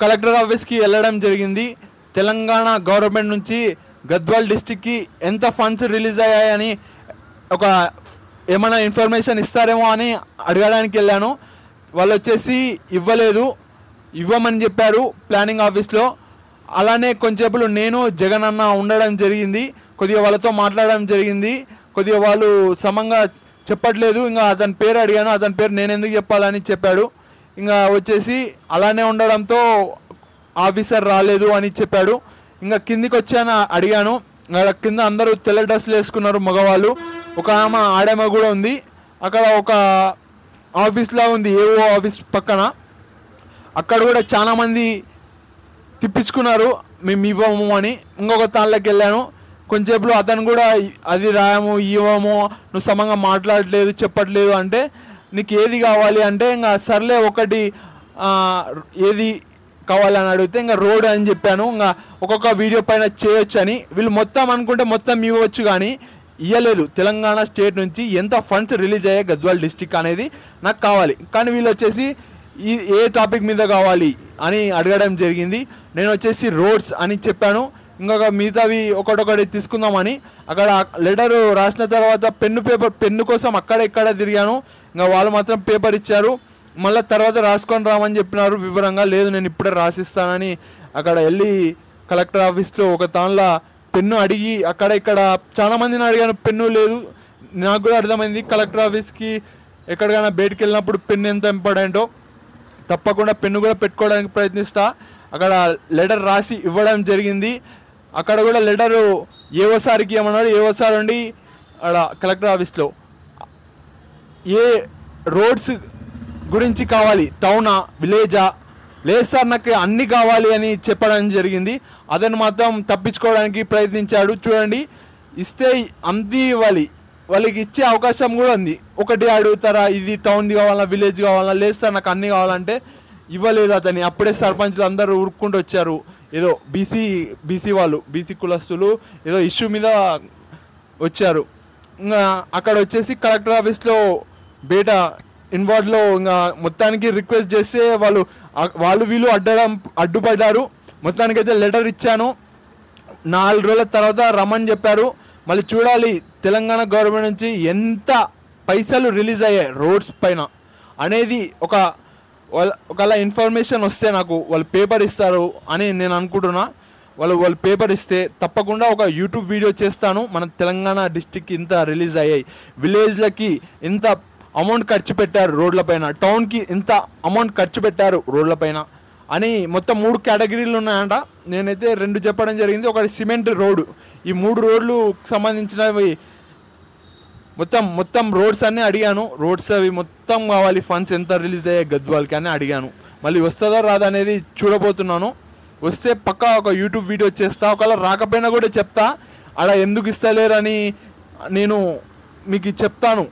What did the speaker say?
Collector ఆఫీస్కి వెళ్ళడం జరిగింది. తెలంగాణ గవర్నమెంట్ నుంచి గద్వాల్ డిస్టిక్కి ఎంత ఫండ్స్ రిలీజ్ అయ్యాయని ఒక ఏమైనా ఇన్ఫర్మేషన్ ఇస్తారేమో అని అడగడానికి వెళ్ళాను. వాళ్ళు వచ్చేసి ఇవ్వమని చెప్పారు ప్లానింగ్ ఆఫీస్లో. అలానే కొంచెంసేపు నేను జగన్ అన్న ఉండడం జరిగింది, కొద్దిగా వాళ్ళతో మాట్లాడడం జరిగింది. కొద్దిగా వాళ్ళు సమంగా చెప్పట్లేదు. ఇంకా అతని పేరు అడిగాను, అతని పేరు నేను ఎందుకు చెప్పాలని చెప్పాడు. ఇంకా వచ్చేసి అలానే ఉండడంతో ఆఫీసర్ రాలేదు అని చెప్పాడు. ఇంకా కిందికి వచ్చాను, అడిగాను. కింద అందరూ తెల్ల డ్రెస్సులు వేసుకున్నారు మగవాళ్ళు. ఒక ఆడేమ కూడా ఉంది. అక్కడ ఒక ఆఫీస్లా ఉంది, ఏవో ఆఫీస్ పక్కన. అక్కడ కూడా చాలామంది తిప్పించుకున్నారు మేము ఇవ్వము అని. ఇంకొక తాళ్ళకి వెళ్ళాను. కొంచెంసేపులో అతను కూడా అది రాయము ఇవ్వము, నువ్వు సమంగా మాట్లాడలేదు చెప్పట్లేదు అంటే నీకు ఏది కావాలి అంటే ఇంకా సర్లే ఒకటి ఏది కావాలని అడిగితే ఇంకా రోడ్ అని చెప్పాను. ఇంకా ఒక్కొక్క వీడియో పైన చేయొచ్చు అని. వీళ్ళు మొత్తం అనుకుంటే మొత్తం ఇవ్వచ్చు కానీ ఇవ్వలేదు. తెలంగాణ స్టేట్ నుంచి ఎంత ఫండ్స్ రిలీజ్ అయ్యాయి గద్వాల్ డిస్టిక్ అనేది నాకు కావాలి. కానీ వీళ్ళు వచ్చేసి ఏ టాపిక్ మీద కావాలి అని అడగడం జరిగింది. నేను వచ్చేసి రోడ్స్ అని చెప్పాను. ఇంకొక మిగతావి ఒకటొకటి తీసుకుందామని అక్కడ లెటర్ రాసిన తర్వాత పెన్ను కోసం అక్కడ ఇక్కడ తిరిగాను. ఇంకా వాళ్ళు మాత్రం పేపర్ ఇచ్చారు. మళ్ళీ తర్వాత రాసుకొని రామని చెప్పినారు వివరంగా. లేదు నేను ఇప్పుడే రాసిస్తానని అక్కడ వెళ్ళి కలెక్టర్ ఆఫీస్లో ఒక తాన్లా పెన్ను అడిగి అక్కడ ఇక్కడ చాలామందిని అడిగాను, పెన్ను లేదు. నాకు కూడా అర్థమైంది కలెక్టర్ ఆఫీస్కి ఎక్కడికైనా బయటికి వెళ్ళినప్పుడు పెన్ను ఎంత ఇంపార్టెంటో. తప్పకుండా పెన్ను కూడా పెట్టుకోవడానికి ప్రయత్నిస్తా. అక్కడ లెటర్ రాసి ఇవ్వడం జరిగింది. అక్కడ కూడా లెటరు ఏవోసారికి ఏమన్నారు, ఏవోసారి ఉండి అక్కడ కలెక్టర్ ఆఫీస్లో ఏ రోడ్స్ గురించి కావాలి, టౌనా విలేజా, లేదు సార్ నాకు అన్నీ కావాలి అని చెప్పడం జరిగింది. అతను మాత్రం తప్పించుకోవడానికి ప్రయత్నించాడు. చూడండి, ఇస్తే అంది ఇవ్వాలి, వాళ్ళకి ఇచ్చే అవకాశం కూడా ఉంది. ఒకటి అడుగుతారా, ఇది టౌన్ది కావాలా విలేజ్ కావాలా, లేదు సార్ నాకు అన్నీ కావాలంటే ఇవ్వలేదు అతని. అప్పుడే సర్పంచ్లు అందరూ ఉరుక్కుంటూ వచ్చారు. ఏదో బీసీ వాళ్ళు, బీసీ కులస్తులు ఏదో ఇష్యూ మీద వచ్చారు. ఇంకా అక్కడ వచ్చేసి కలెక్టర్ ఆఫీస్లో బయట ఇన్వార్డ్లో ఇంకా మొత్తానికి రిక్వెస్ట్ చేస్తే వాళ్ళు వీళ్ళు అడ్డుపడ్డారు. మొత్తానికైతే లెటర్ ఇచ్చాను. 4 రోజుల తర్వాత రమ్మని చెప్పారు. మళ్ళీ చూడాలి తెలంగాణ గవర్నమెంట్ నుంచి ఎంత పైసలు రిలీజ్ అయ్యాయి రోడ్స్ పైన అనేది ఒకలా ఇన్ఫర్మేషన్ వస్తే నాకు వాళ్ళు పేపర్ ఇస్తారు అని నేను అనుకుంటున్నా. వాళ్ళు పేపర్ ఇస్తే తప్పకుండా ఒక యూట్యూబ్ వీడియో చేస్తాను. మన తెలంగాణ డిస్టిక్ ఇంత రిలీజ్ అయ్యాయి, విలేజ్లకి ఇంత అమౌంట్ ఖర్చు పెట్టారు రోడ్లపైన, టౌన్కి ఇంత అమౌంట్ ఖర్చు పెట్టారు రోడ్లపైన అని మొత్తం 3 కేటగిరీలు ఉన్నాయంట. నేనైతే 2 చెప్పడం జరిగింది. ఒకటి సిమెంట్ రోడ్డు. ఈ 3 రోడ్లకు సంబంధించినవి మొత్తం రోడ్స్ అన్నీ అడిగాను. రోడ్స్ అవి మొత్తం కావాలి, ఫండ్స్ ఎంత రిలీజ్ అయ్యాయి గద్వాల్కి అని అడిగాను. మళ్ళీ వస్తుందో రాదా అనేది చూడబోతున్నాను. వస్తే పక్కా ఒక యూట్యూబ్ వీడియో చేస్తా. ఒకవేళ రాకపోయినా కూడా చెప్తా, అలా ఎందుకు ఇస్తలేరని నేను మీకు చెప్తాను.